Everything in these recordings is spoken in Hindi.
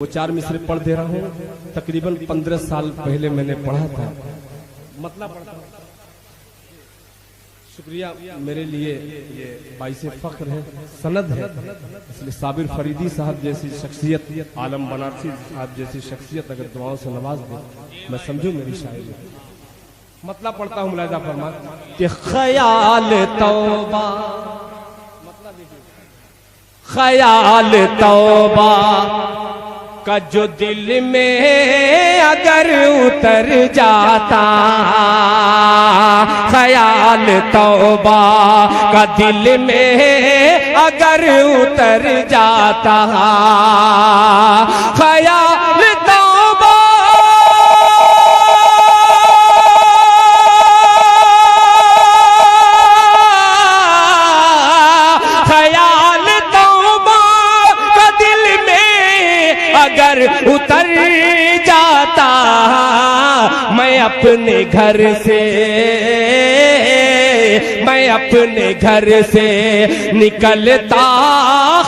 वो चार मिसरे पढ़ दे रहा हूँ। तकरीबन 15 साल पहले मैंने पढ़ा था, मतलब शुक्रिया, मेरे लिए ये बाइसे फख्र है, सनद है। इसलिए साबिर फरीदी साहब जैसी शख्सियत, आलम बनारसी साहब जैसी शख्सियत अगर दुआओं से नवाज दे, मैं समझू मेरी शायरी। मतलब पढ़ता हूँ, मुलाहिजा फरमा कि ख्याल तौबा, ख्याल तौबा का जो दिल में अगर उतर जाता, ख्याल तौबा का दिल में अगर उतर जाता, ख्याल तौबा अगर उतर जाता, मैं अपने घर से, मैं अपने घर से निकलता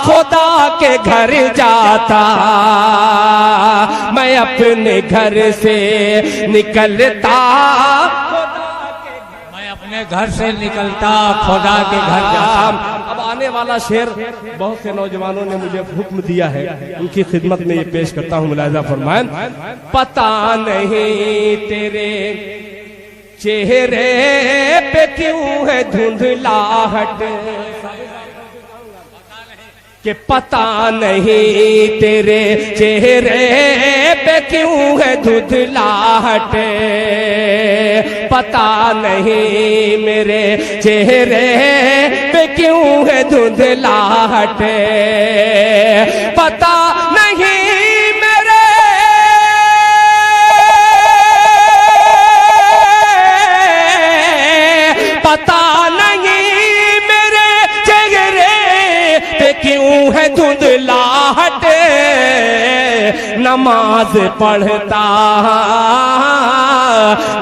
खुदा के घर जाता, मैं अपने घर से निकलता, मैं घर से निकलता खुदा के घर जाता। अब आने वाला शेर बहुत से नौजवानों ने मुझे हुक्म दिया है, उनकी खिदमत में ये पेश करता हूँ, मुलाहिजा फरमाएं। पता नहीं तेरे चेहरे पे क्यों है धुंधलाहट, कि पता नहीं तेरे चेहरे पे क्यों है धुंधलाहट, पता नहीं मेरे चेहरे पे क्यों है धुंधलाहट, पता नहीं मेरे पता नहीं मेरे चेहरे पे क्यों है धुंधलाहट, नमाज पढ़ता,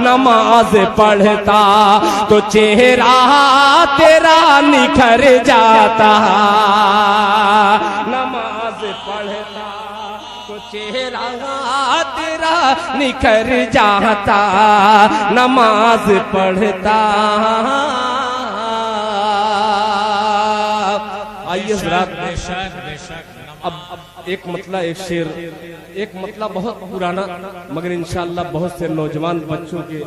नमाज पढ़ता तो चेहरा तेरा निखर जाता, नमाज पढ़ता तो चेहरा तेरा निखर जाता, नमाज पढ़ता। आइए जरा, अब एक मतला, एक शेर, एक मतला बहुत पुराना, मगर इंशाअल्लाह बहुत से नौजवान बच्चों के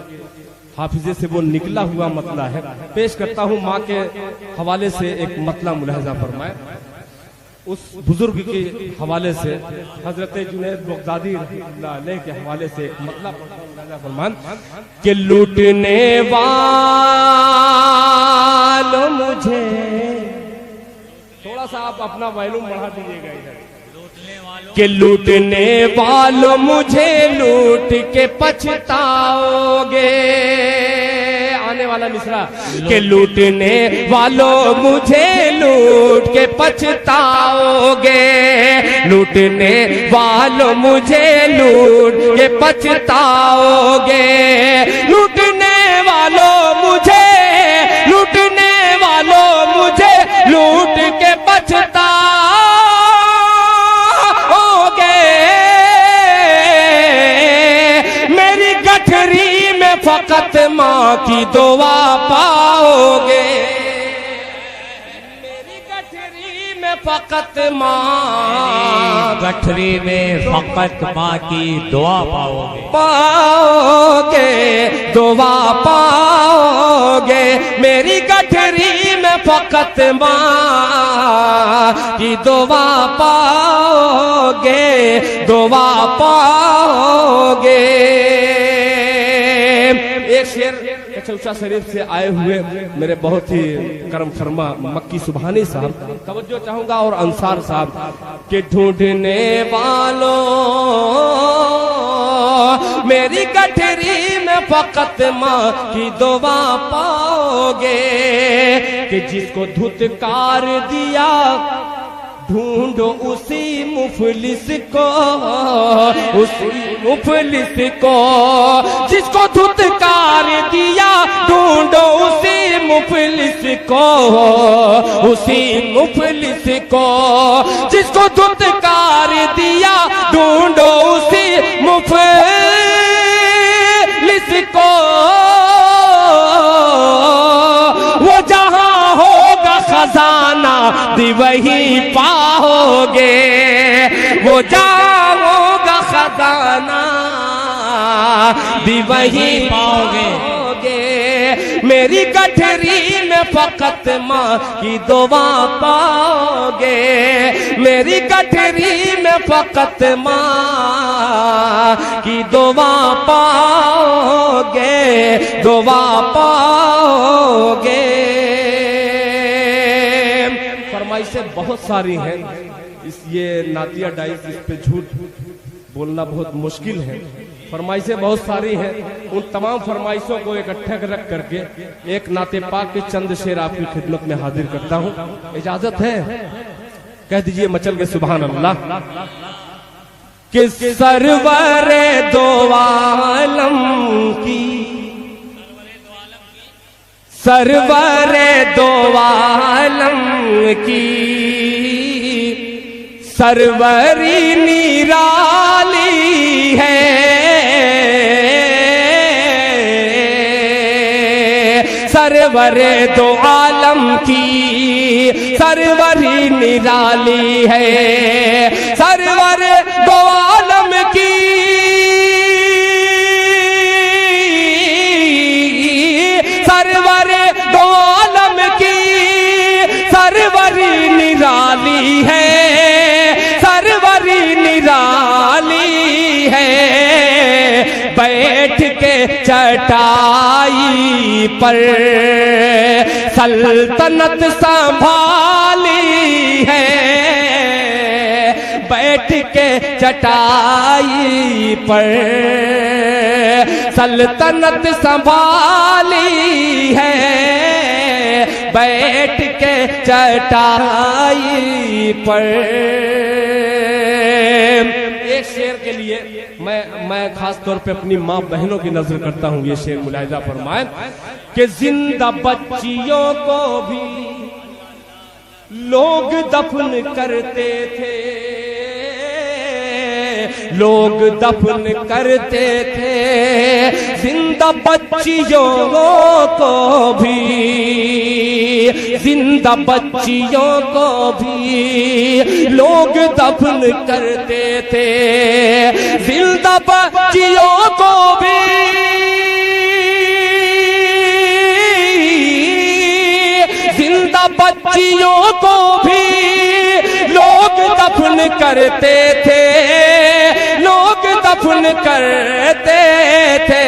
हाफिजे से वो निकला हुआ मतला है, पेश करता हूँ। माँ के हवाले से एक मतला मुलाहिजा फरमाए, उस बुजुर्ग के हवाले से, हजरत जुनैद बगदादी रहमतुल्लाह अलैह के हवाले से एक मतला फरमान कि लूटने वालों मुझे, थोड़ा सा आप अपना वॉल्यूम बढ़ा दीजिएगा इधर, कि लूटने वालों मुझे लूट के पछताओगे, आने वाला मिसरा, कि लूटने वालों मुझे लूट के पछताओगे, लूटने वालों मुझे लूट के पछताओगे, लूटने वालों मुझे, लूटने वालों मुझे लूट के पछताओगे, मेरी गठरी में फकत माँ की दुआ पाओगे, मेरी गठरी में फकत माँ, गठरी में फकत माँ की दुआ पाओगे, पाओगे दुआ पाओगे, मेरी गठरी में फकत माँ की दुआ पाओगे, दुआ पाओगे। एक शेर चौसा शरीफ से आए हुए मेरे बहुत ही करम फरमा मक्की सुबहानी साहब, तवज्जो चाहूंगा, और अंसार साहब के ढूंढने वालों मेरी गठरी में फकत माँ की दुआ पाओगे, कि जिसको धुतकार दिया ढूंढो उसी मुफलिस को, उसी मुफलिस को, जिसको धुतकार दिया ढूंढो उसी मुफलिस को, उसी मुफलिस को जिसको धुतकार दिया ढूंढो उसी मुफलिस को। वो जहां होगा खजाना दी वही पाओगे, वो जहां होगा खजाना दी वही पाओगे। मेरी गठरी में फकत माँ की दुआ पाओगे, मेरी गठरी में फकत माँ की दुआ पाओगे, दुआ पाओगे। फरमाइशें बहुत सारी हैं, ये नातिया डाइस, इस पे झूठ बोलना बहुत मुश्किल है। फरमाइशें बहुत सारी हैं, उन तमाम फरमाइशों को इकट्ठा रख करके एक नाते पाक के चंद शेर आपकी खिदमत में हाजिर करता हूँ। इजाजत है? कह दीजिए मचल के सुभान अल्लाह। कि सरवरे दो आलम की, सरवरे दो आलम की सरवरी निराली है, सरवरे दो आलम की सरवरी निराली है, सरवर दो आलम की सरवर दो आलम की सरवरी निराली है, सरवरी निराली है। बैठ के चटाई पर सल्तनत संभाली है, बैठ के चटाई पर सल्तनत संभाली है, बैठ के चटाई पर। एक शेर के लिए मैं खास तौर पे अपनी माँ बहनों की नजर करता हूँ। ये शेर मुलाहिजा फरमाए कि जिंदा बच्चियों को भी लोग दफन करते थे, लोग दफन करते थे, जिंदा बच्चियों को भी, जिंदा बच्चियों को भी लोग दफन करते थे, जिंदा बच्चियों को भी जिंदा बच्चियों को भी लोग दफन करते थे, लोग दफन करते थे।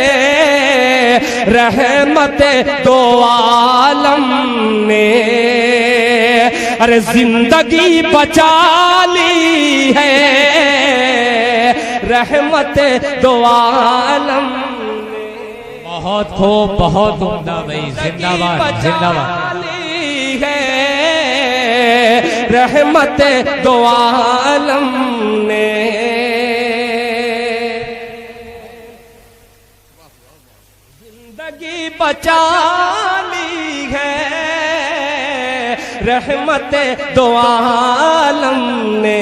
रहमत दो आलम ने अरे जिंदगी बचा ली है, रहमत दो आलम ने बहुत खूब, बहुत उम्दा भाई, जिंदाबाद जिंदाबाद। रहमत दो आलम ने जिंदगी बचा ली है, रहमत दो आलम ने।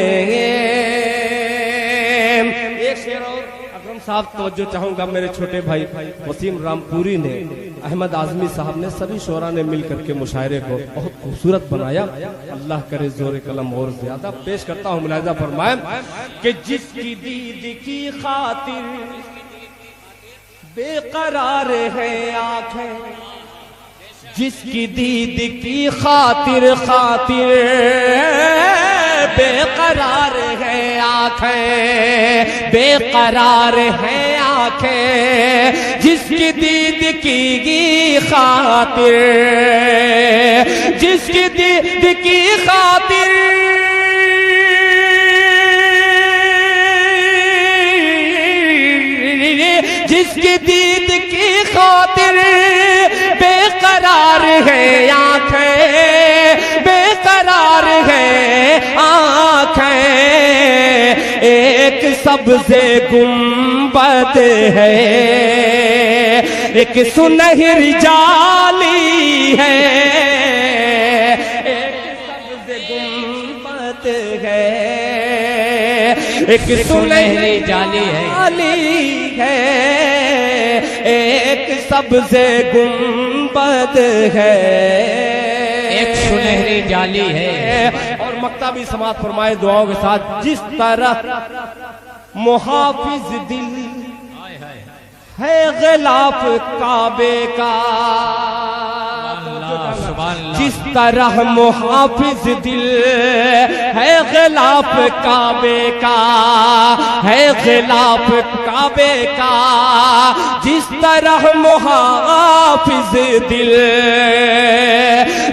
एक शेर और अकरम साहब तवज्जो चाहूंगा, मेरे छोटे भाई वसीम रामपुरी ने, अहमद आजमी साहब ने, सभी शोरा ने मिल करके मुशायरे को बहुत खूबसूरत बनाया। अल्लाह करे जोर कलम और ज्यादा। पेश करता हूँ, मुलाहिजा फरमाए कि जिसकी दीद की खातिर बेकरार है आंखें, जिसकी दीद की खातिर खातिर बेकरार है आंखें, बेकरार है आंखें, जिसकी दीद की खातिर, जिसकी दीद की खातिर, जिसकी दीद की खातिर बेकरार है आंखें, बेकरार है आंखें। एक सबसे गुंबद है, एक सुनहरी जाली है, एक सब्ज़ गुंबद है, एक सुनहरी जाली है, एक सब्ज़ गुंबद है, एक सुनहरी जाली है। और मक्तबी समात फरमाए दुआओं के साथ, जिस तरह मुहाफिज दिल है गिलाफ काबे का, जिस तरह मुहाफिज दिल है गिलाफ काबे का, है गिलाफ काबे का, जिस तरह मुहाफिज दिल,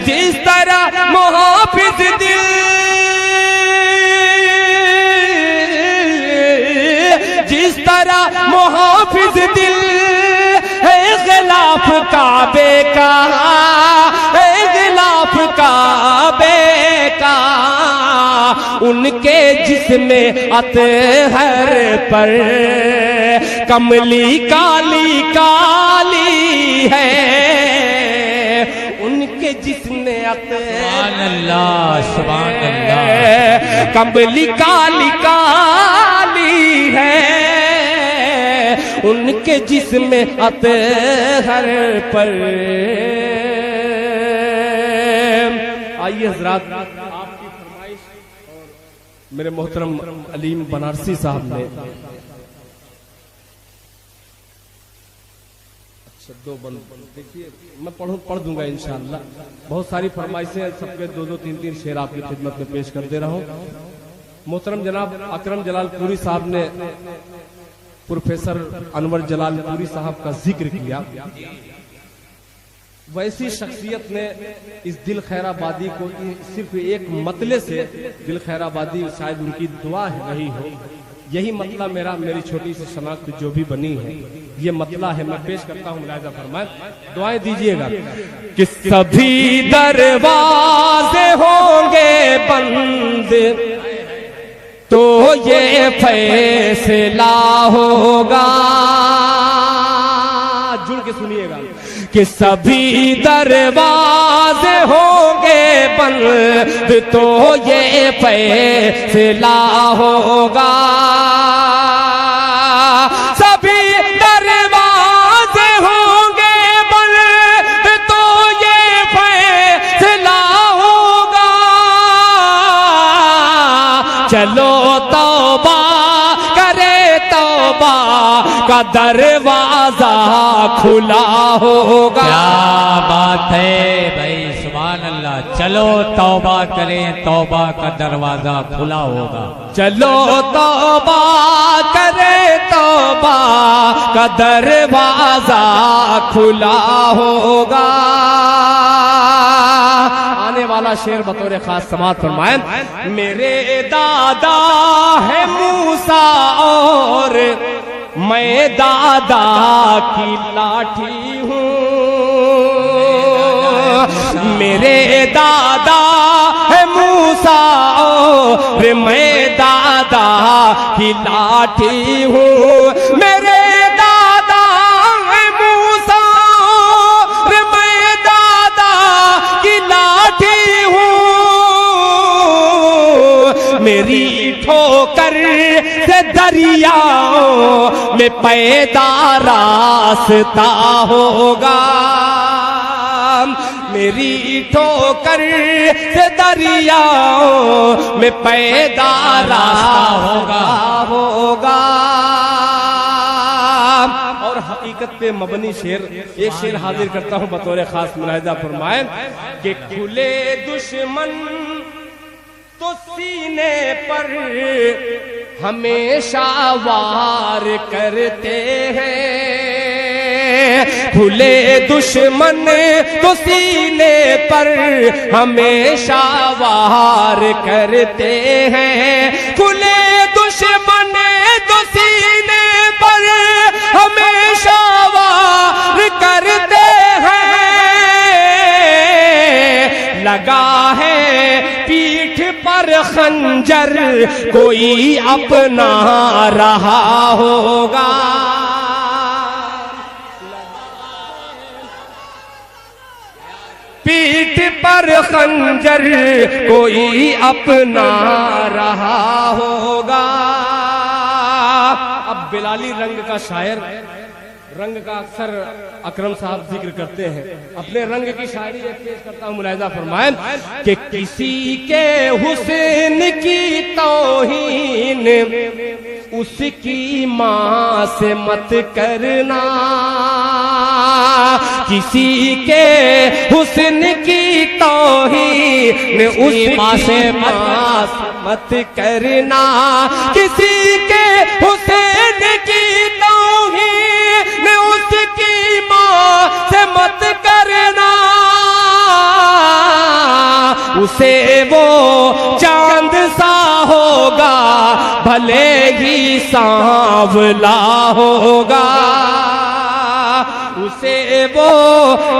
जिस तरह मुहाफिज दिल, जिस तरह मुहाफिज दिल है गिलाफ काबे का, है गिलाफ काबे का, उनके जिस्म अतहर पर कमली काली काली है, उनके जिस्म अतहर सुभान अल्लाह कमली काली काली है, उनके जिस्म अतहर पर। आइए हजरात, आपकी फरमाइश और मेरे मोहतरम अलीम बनारसी साहब ने दो बंद देखिए, मैं पढ़ दूंगा इंशाअल्लाह। बहुत सारी फरमाइशें, सबके दो दो तीन तीन शेर आपकी खिदमत में पेश कर दे रहा हूँ। मोहतरम जनाब अकरम जलालपुरी साहब ने प्रोफेसर अनवर जलालपुरी साहब का जिक्र किया। वैसी शख्सियत ने इस दिल खैराबादी को सिर्फ एक मतले से, दिल खैराबादी शायद उनकी दुआ रही हो, यही मतला मेरी छोटी सी शनाख्त जो भी बनी है, ये मतला है। मैं पेश करता हूँ, मुलाहिजा फरमाएं, दुआएं दीजिएगा कि सभी दरवाजे होंगे बंद तो ये फैसला होगा, जुड़ के सुनिएगा, कि सभी दरवाजे होंगे बंद तो ये फैसला होगा, सभी दरवाजे होंगे बंद तो ये फैसला होगा, चलो तौबा करे, तौबा का दरवाजा खुला होगा। क्या बात है भाई, सुभान अल्लाह। चलो तौबा करें, तौबा का दरवाजा खुला होगा। चलो तौबा करे, तौबा का दरवाजा खुला होगा। आने वाला शेर बतौर खास समात फरमाएं, मेरे दादा है मूसा और मैं दादा की लाठी हूँ, मेरे दादा है मूसा और मैं दादा की लाठी हूँ, मेरे दादा है मूसा और मैं दादा की लाठी हूँ, मेरी ठोकर से दरियाओं में पैदा रास्ता होगा, मेरी ठोकर से दरियाओं में पैदा रास्ता होगा। और हकीकत पे मबनी शेर, एक शेर हाजिर करता हूँ बतौर खास, मुलाहिजा फरमाएं कि खुले दुश्मन तो सीने पर हमेशा वार करते हैं, खुले दुश्मन तो सीने पर हमेशा वार करते हैं, खुले दुश्मन तो सीने पर हमेशा वार करते हैं, लगा है पीठ पर खंजर कोई अपना रहा होगा, खंजर कोई अपना रहा होगा। अब बिलाली रंग का शायर, रंग का अक्सर अकरम साहब जिक्र करते हैं, अपने रंग की शायरी एक पेश करता हूँ, मुलाहिजा फरमाएं कि किसी के हुस्न की तौहीन उसकी माँ से मत करना, किसी के हुस्न की तौहीन उसकी माँ से मत करना, किसी के हुस्न की तौहीन उसकी माँ से मत करना, उसे वो चांद सा होगा भले ही सांवला होगा, उसे वो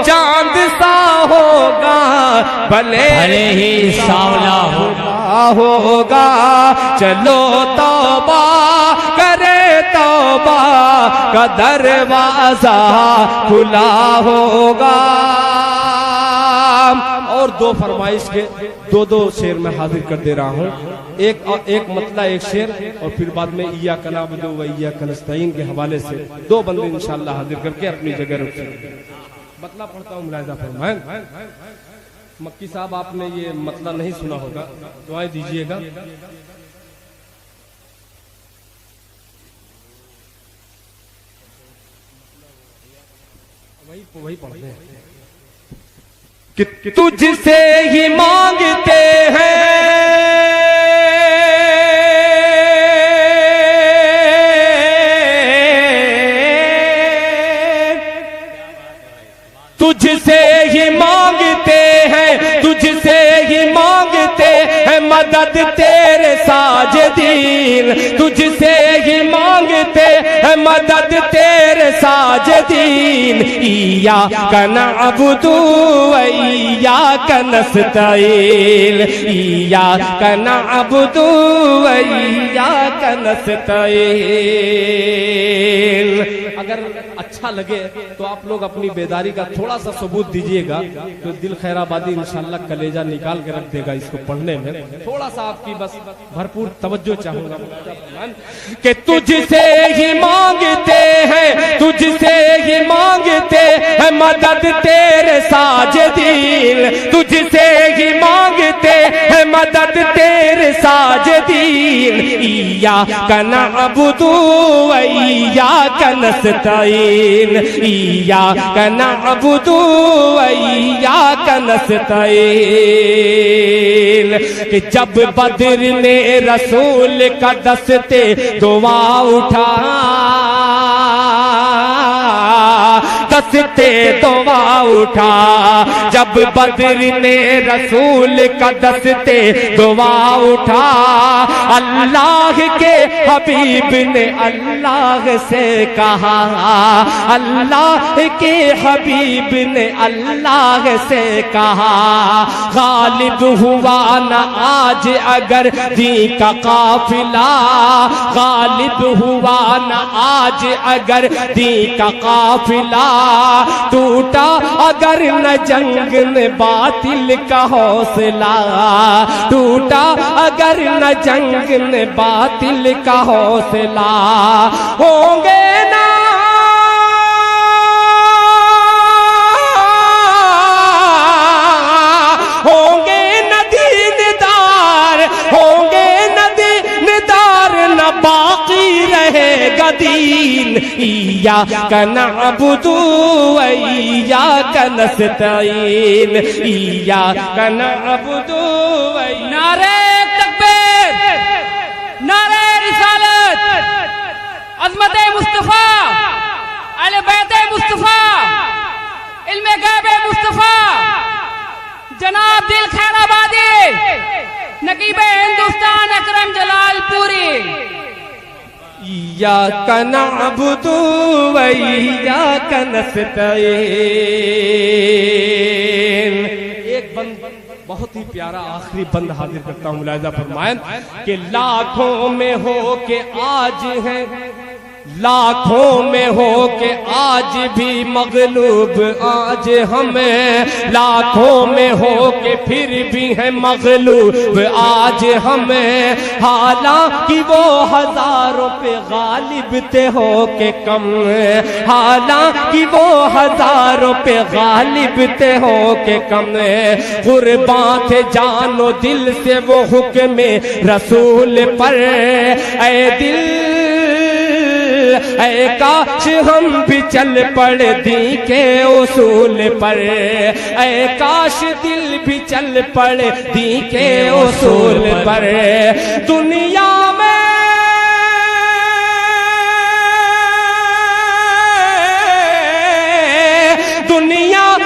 चांद सा होगा भले ही सांवला होगा। चलो तौबा करे, तौबा का दरवाजा खुला होगा। और दो फरमाइश के दो शेर में हाजिर कर दे रहा हूँ, एक मतला एक शेर, और फिर बाद में इय्याका नअबुदु व इय्याका नस्तईन के हवाले से दो बंदे इंशाअल्लाह हाजिर करके अपनी जगह रख सकते। मतला पढ़ता हूँ, मुलाहिजा फरमाएं। मक्की साहब आपने ये मतला नहीं सुना होगा, दुआएं दीजिएगा। वही पढ़ते हैं कि तुझसे ही मांगते हैं, तुझसे ही मांगते हैं, तुझसे ही मांगते हैं मदद तेरे साजिदीन, तुझसे ही मांगते हैं मदद तेरे साजिदीन। इय्याका नअबुदु व इय्याका नस्तईन, इय्याका नअबुदु व इय्याका नस्तईन। अगर अच्छा लगे तो आप लोग अपनी बेदारी का थोड़ा सा सबूत दीजिएगा, तो दिल खैराबादी इंशाल्लाह कलेजा निकाल के रख देगा इसको पढ़ने में। थोड़ा सा आपकी बस भरपूर तवज्जो चाहूंगा कि तुझसे ही मांगते हैं, तुझसे ही मांगते हैं मदद तेरे साजिदीन, तुझसे ही मांगते हैं मदद तेरे साजिदीन। इय्याका नअबुदु व इय्याका नस्तईन, इय्याका नअबुदु व इय्याका नस्तईन। कि जब बद्र ने रसूल का दस्ते दुआ उठा, दस्ते दुआ उठा, जब बद्र ने रसूल का दस्ते दुआ उठा, अल्लाह के हबीब ने अल्लाह से कहा, अल्लाह के हबीब ने अल्लाह से कहा, गालिब हुआ न आज अगर दी का काफिला, गालिब हुआ न आज अगर दी का काफिला, टूटा अगर न जंग में बातिल का हौसला, टूटा अगर न जंग में बातिल का हौसला, होंगे ना होंगे न दीनदार, होंगे न दीनदार, न बाकी रहेगा दीन। इय्याका नअबुदु व इय्याका नस्तईन, इय्याका नअबुदु व नारे तकबीर, नारे रिसालत, अज़मत मुस्तफा, अहले बैत मुस्तफा, इल्मे गैब मुस्तफा, जनाब दिल खैराबादी, नकीब हिंदुस्तान अकरम जलालपुरी। इय्याका नअबुदु व इय्याका नस्तईन। एक बंद बहुत ही प्यारा आखिरी बंद हाजिर करता हूँ, मुलाहिजा फरमाएं कि लाखों में हो के आज है लाखों में हो के आज भी मगलूब आज हमें, लाखों में हो के फिर भी है मगलूब आज हमें। हालांकि वो हजारों पे गालिब थे हो के कम, हालांकि वो हजारों पे गालिब थे हो के कम। कुर्बान थे जानो दिल से वो हुक्म रसूल पर। ऐ दिल ऐ काश हम भी चल पड़े दी के उसूल पर। ऐ काश दिल भी चल पड़े दी के उसूल पर। दुनिया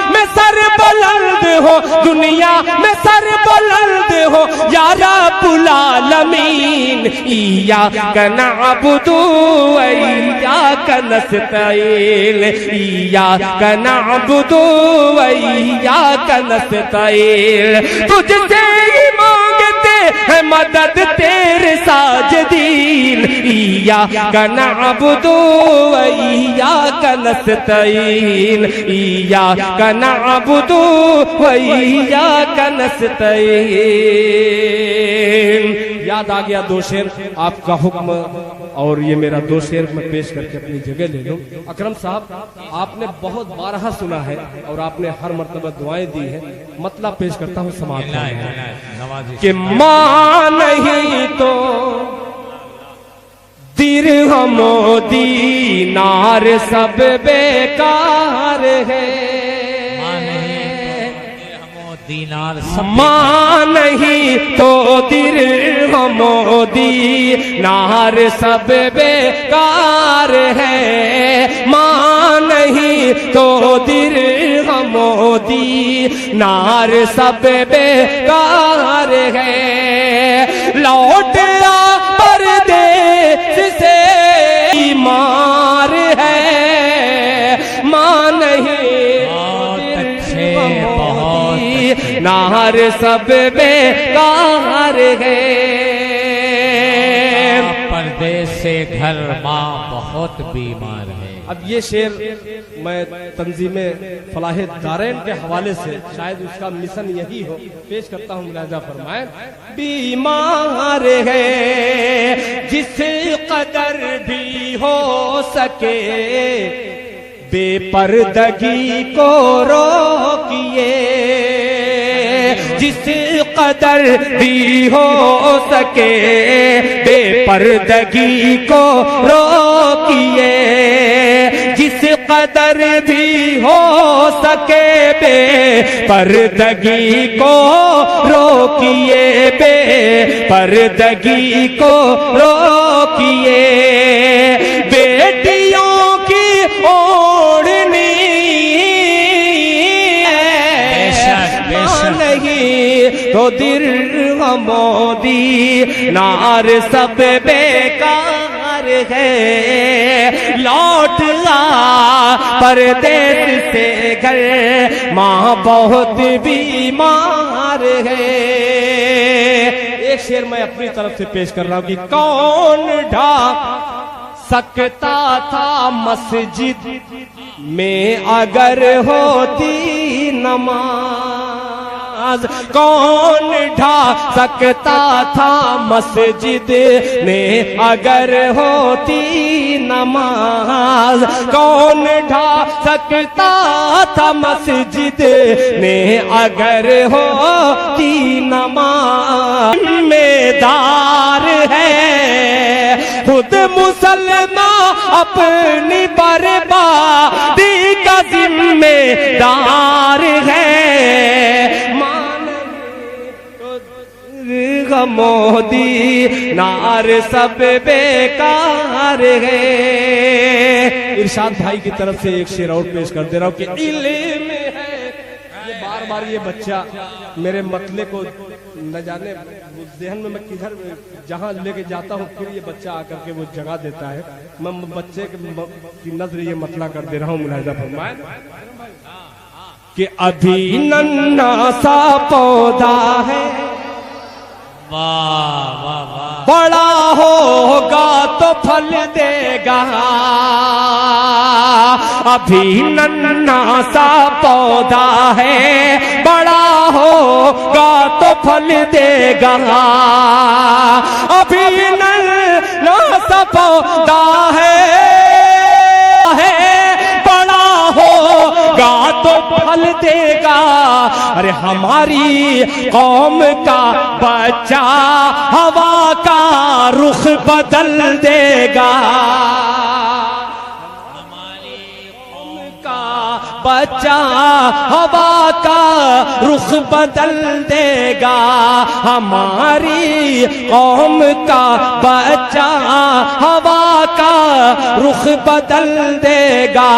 में सर बुलंद हो, दुनिया में सर बुलंद हो या रब्बुल आलमीन। इय्याका नअबुदु व इय्याका नस्तईन, इय्याका नअबुदु व इय्याका नस्तईन। तुझसे ही मांगते हैं मदद तेरे साजिदीन। इय्याका नअबुदु व इय्याका नस्तईन, इय्याका नअबुदु व इय्याका नस्तईन। याद आ गया दो शेर, आपका हुक्म और ये मेरा दो शेर मैं पेश करके अपनी जगह ले लूं। अकरम साहब, आपने बहुत बारहा सुना है और आपने हर मर्तबा दुआएं दी है। मतलब पेश करता हूँ समाज कि मां नहीं तो दिरहम दीनार सब बेकार है। दीनार मां नहीं तो दिरहम दीनार सब बेकार है। मां नहीं तो दिरहम दीनार सब बेकार है। लौट आ परदेस से बीमार है। मां नहीं नार सब बेकार है। परदेस से घर माँ बहुत बीमार है। अब ये शेर मैं तंजीमे फलाहे दारैन के हवाले से, शायद उसका मिशन यही हो, पेश करता हूँ। मुलाजा फरमाए। बीमार है जिस कदर भी हो सके, बेपर्दगी को रोकिए। जिस कदर भी हो सके बेपर्दगी को रोकिए। जिस कदर भी हो सके बेपर्दगी को रोकिए, बेपर्दगी को रोकिए। बेटियों की ओढ़नी नहीं तो दिरहम दीनार सब बेकार है। लौट आ परदेस से घर माँ बहुत बीमार है। एक शेर मैं अपनी तरफ से पेश कर रहा हूँ कि कौन ढाक सकता था मस्जिद में अगर होती नमाज। कौन ढा सकता था मस्जिद में अगर होती नमाज। कौन ढा सकता था मस्जिद में अगर होती नमाज। जिम्मेदार है खुद मुसलमान अपनी बर्बादी का जिम्मेदार है। मोदी नार सब बेकार है। इरशाद भाई की तरफ से एक शेर और पेश कर दे रहा हूँ कि इल्म है। ये बार बार ये बच्चा मेरे मतले को न जाने जहन में मैं किधर जहाँ लेके जाता हूँ फिर ये बच्चा आकर के वो जगह देता है। मैं बच्चे की नजर ये मतला कर दे रहा हूँ। मुलाहिजा फरमाए कि अभी नन्हा सा पौधा है। वाह वाह वाह। बड़ा होगा तो फल देगा, अभी नन्हा सा पौधा है, बड़ा होगा तो फल देगा, अभी नन्हा सा पौधा है, बड़ा होगा तो फल देगा। अरे हमारी कौम का बच्चा हवा का रुख बदल देगा, बच्चा हवा का रुख बदल देगा, हमारी कौम का बच्चा हवा का रुख बदल देगा।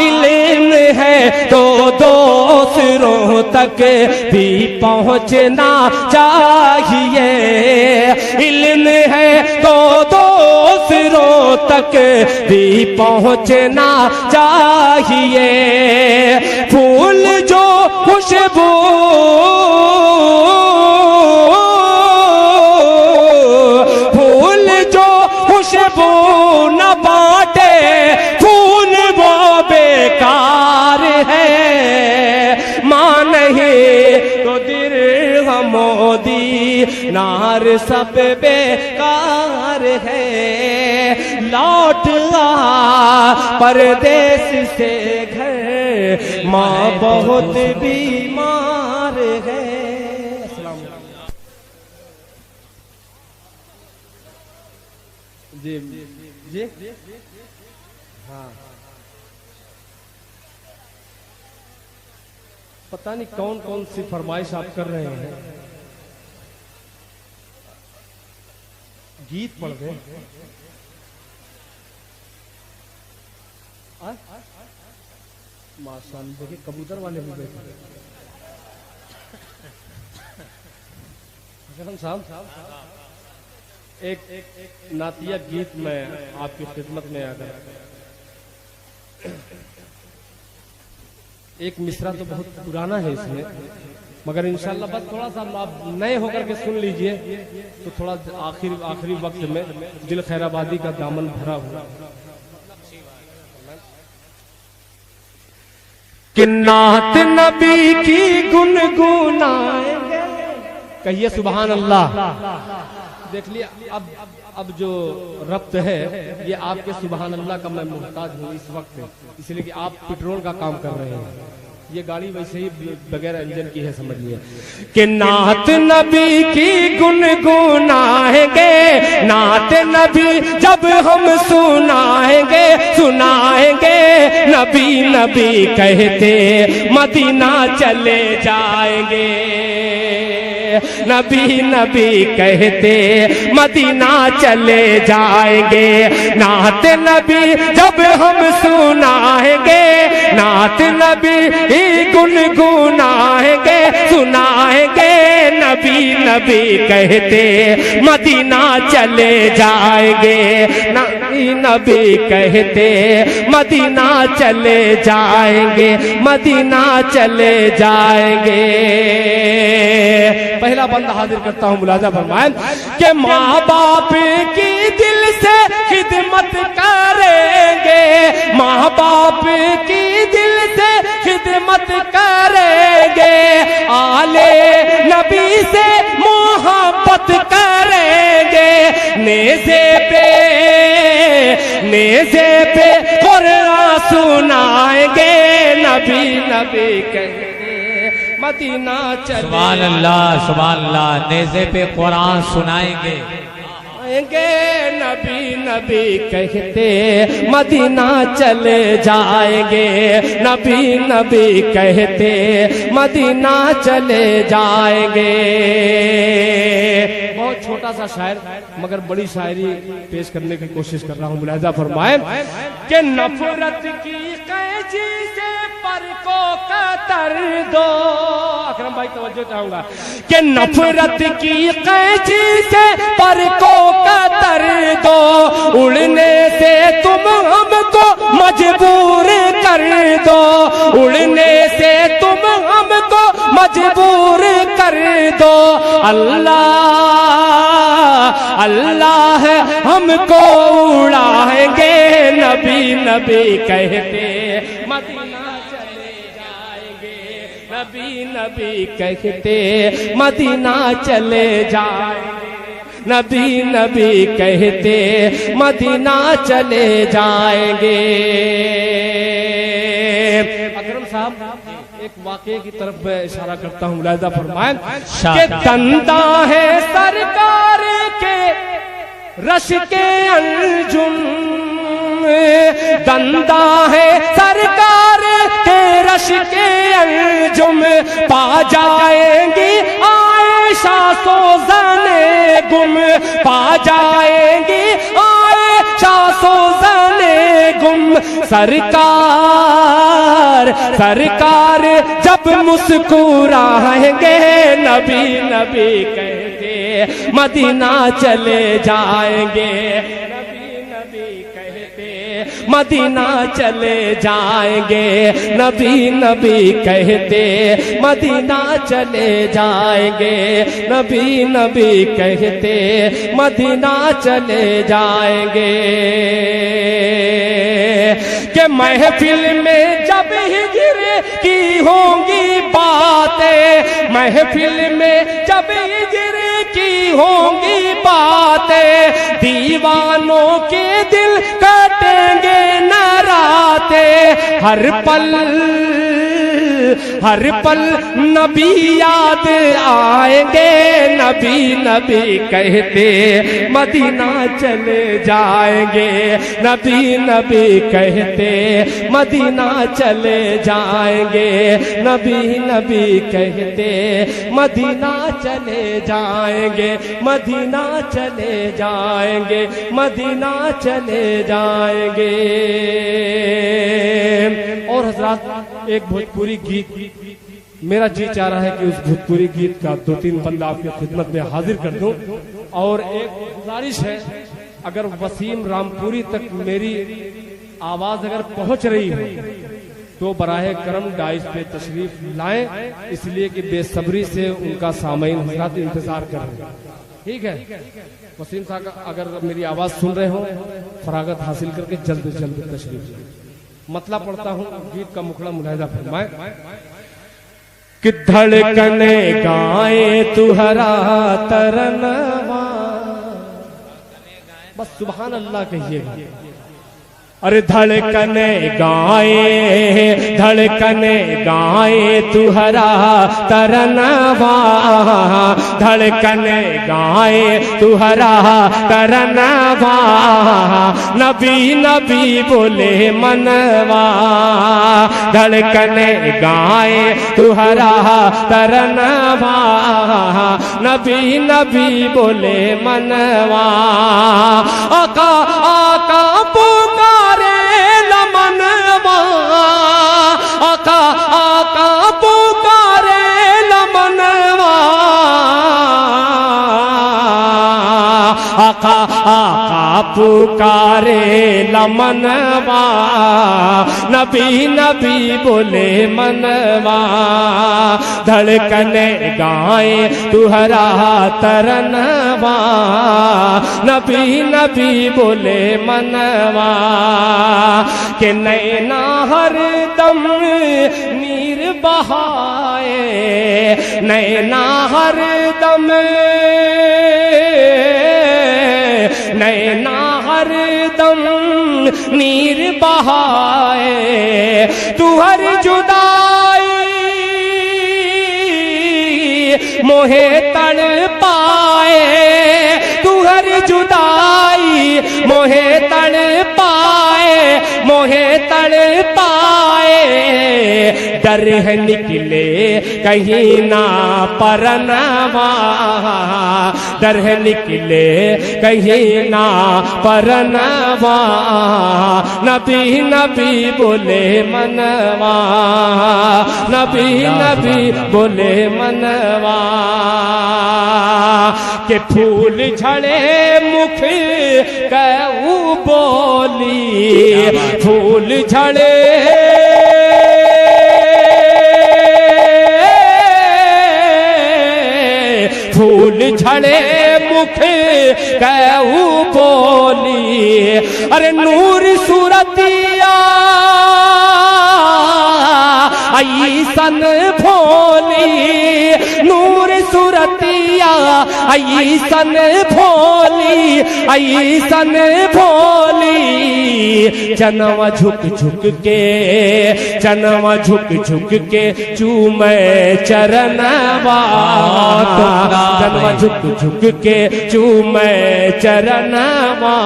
इल्म है तो दूसरों तक भी पहुंचना चाहिए, इल्म है तो दूसरों तक भी पहुंचना चाहिए। फूल जो खुशबू, फूल जो खुशबू न बांटे, फूल वो बेकार है, मां नहीं तो मोदी नार सब बेकार है। लौट आ परदेश से घर, माँ बहुत बीमार है। जी जी हाँ, पता नहीं कौन कौन सी फरमाइश आप कर रहे हैं। गीत पढ़ दे, माशाअल्लाह देखिए कबूतर वाले भी बैठे। साहब एक नातिया गीत में आपकी खिदमत में आकर, एक मिसरा तो बहुत पुराना है इसमें, मगर इंशाल्लाह बस थोड़ा सा आप नए होकर के सुन लीजिए तो थोड़ा आखिरी वक्त में दिल खैराबादी का दामन भरा हुआ। कि नात नबी की गुनगुनाएंगे, कहिए सुभान अल्लाह। देख लिया, अब जो रब्त है ये आपके सुभान अल्लाह का मैं मुहताज हूँ इस वक्त, इसलिए कि आप पेट्रोल का काम कर रहे हैं, ये गाड़ी वैसे ही बगैर इंजन की है, समझिए। कि नात नबी की गुनगुनाएंगे, नात नबी जब हम सुनाएंगे, सुनाएंगे नबी नबी कहते मदीना चले जाएंगे, नबी नबी कहते मदीना चले जाएंगे। नात नबी जब हम सुनाएंगे, नात नबी गुनगुनाएंगे, सुनाएंगे नबी नबी कहते मदीना चले जाएंगे, नबी नबी कहते मदीना चले जाएंगे, मदीना चले जाएंगे। पहला बंदा हाजिर करता हूं, मुलाजा फरमाएं कि माँ बाप की दिल से खिदमत करेंगे, माँ बाप की दिल से खिदमत करेंगे, आले नबी से मोहब्बत करेंगे, नेज़े पे कुरान सुनाएंगे, नबी नबी कहेंगे मदीना चले। सुभान अल्लाह, नेज़े पे कुरान सुनाएंगे, नबी नबी कहते मदीना चले जाएंगे, नबी नबी कहते मदीना चले जाएंगे। बहुत छोटा सा शायर मगर बड़ी शायरी पेश करने की कोशिश कर रहा हूँ, मुलाजा फरमाए कि नफरत की कैची से पर को कतर दो, अकरम भाई तवज्जो चाहूंगा, कि नफरत की कैची से पर को कतर दो, उड़ने से तुम हमको मजबूर कर दो, उड़ने से तुम हमको मजबूर कर दो, अल्लाह अल्लाह हमको उड़ाएंगे, नबी नबी कहते मदीना चले जाएंगे, नबी नबी कहते मदीना चले जाएंगे, नबी नबी कहते मदीना चले जाएंगे। अकरम साहब एक वाक़े की तरफ मैं इशारा करता हूँ, मुलाहिज़ा फरमाएं कि दंदा है सरकार के रश के अंजुम, दंदा है सरकार के रश के अंजुम, पा जाएंगी आयशा सोज़ने गुम, पा जाएंगी आयशा सोज़ने गुम। सरकार सरकार जब मुस्कुराएंगे, नबी नबी कहते मदीना चले जाएंगे, नबी नबी कहते मदीना चले जाएंगे, नबी नबी कहते मदीना चले जाएंगे, नबी नबी कहते मदीना चले जाएंगे। कि महफिल में जब हिजर की होंगी बातें, महफिल में जब हिजर की होंगी बातें, दीवानों के दिल कटेंगे न रातें, हर पल नबी याद आएंगे, नबी नबी कहते मदीना चले जाएंगे, नबी नबी कहते मदीना चले जाएंगे, नबी नबी कहते मदीना चले जाएंगे, मदीना चले जाएंगे, मदीना चले जाएंगे। और हजरात एक भोजपुरी गीत मेरा जी चाह रहा है कि उस भोजपुरी गीत का 2-3 बंदा आपकी खिदमत में हाजिर कर दूं। और एक गुजारिश है, अगर वसीम रामपुरी तक मेरी आवाज अगर पहुंच रही है तो बराहे करम डाइस पे तशरीफ लाएं, इसलिए कि बेसब्री से उनका सामईन हजरात इंतजार कर रहे हैं। ठीक है, वसीम साहब अगर मेरी आवाज सुन रहे हो, फरागत हासिल करके जल्द से जल्द तशरीफ लाएं। मतलब पढ़ता हूँ, गीत का मुखड़ा मुलाहिजा फरमाए कि धड़कने गाए तुहरा तरनवा, बस सुभान अल्लाह कहिएगा। अरे धड़कने गाए तुहरा तरनवा, धड़कने गाए तुहरा तरनवा, नबी नबी बोले मनवा, धड़कने गाए तुहरा तरनवा, नबी नबी बोले मनवा, आका आका पुकारे लमनवा, आका आका पुकारे लमनवा, आका आका पुकारे लमनवा, नबी नबी बोले मनवा, धड़कने गाए तुहरा तरनवा, नबी नबी बोले मनवा, के नैना हर दम नीर बहाए, नैना हर दम नैना हर दम नीर बहाए, तू हर जुदाई मोहे तड़ पाए, तू हर जुदाई मोहे तड़ पाए, मोहे तड़ पाए, डर है निकले कहीं ना परनवा, डर है निकले कहीं ना परनवा, नबी नबी बोले मनवा, नबी नबी बोले मनवा, के फूल झड़े मुख कहू बोली, फूल झड़े फूल झड़े मुख कहू बोली, अरे नूर सूरतिया ऐसन भोली, नूर सूरतिया ऐसन भोली, ऐसन भोली, जनवा झुक झुक के, जनवा झुक झुक के चूमे चरणवा, जनवा झुक झुक के चूमे चरणवा,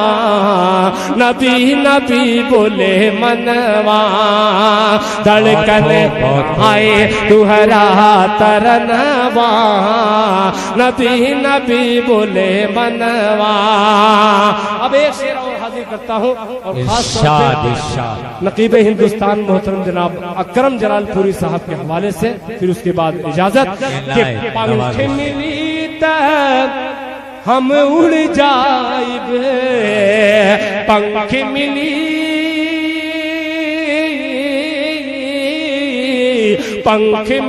नबी नबी बोले मनवा, धड़कन आए तुहरा तरनवा, नबी नबी बोले मनवा। अब एक शेर और हाजिर करता हूँ, और खास तौर पे नकीब हिंदुस्तान मोहतरम जनाब अकरम जलालपुरी साहब के हवाले से, फिर उसके बाद इजाजत कि पंख मिली तब हम उड़ जाइबे, पंख मिली पंख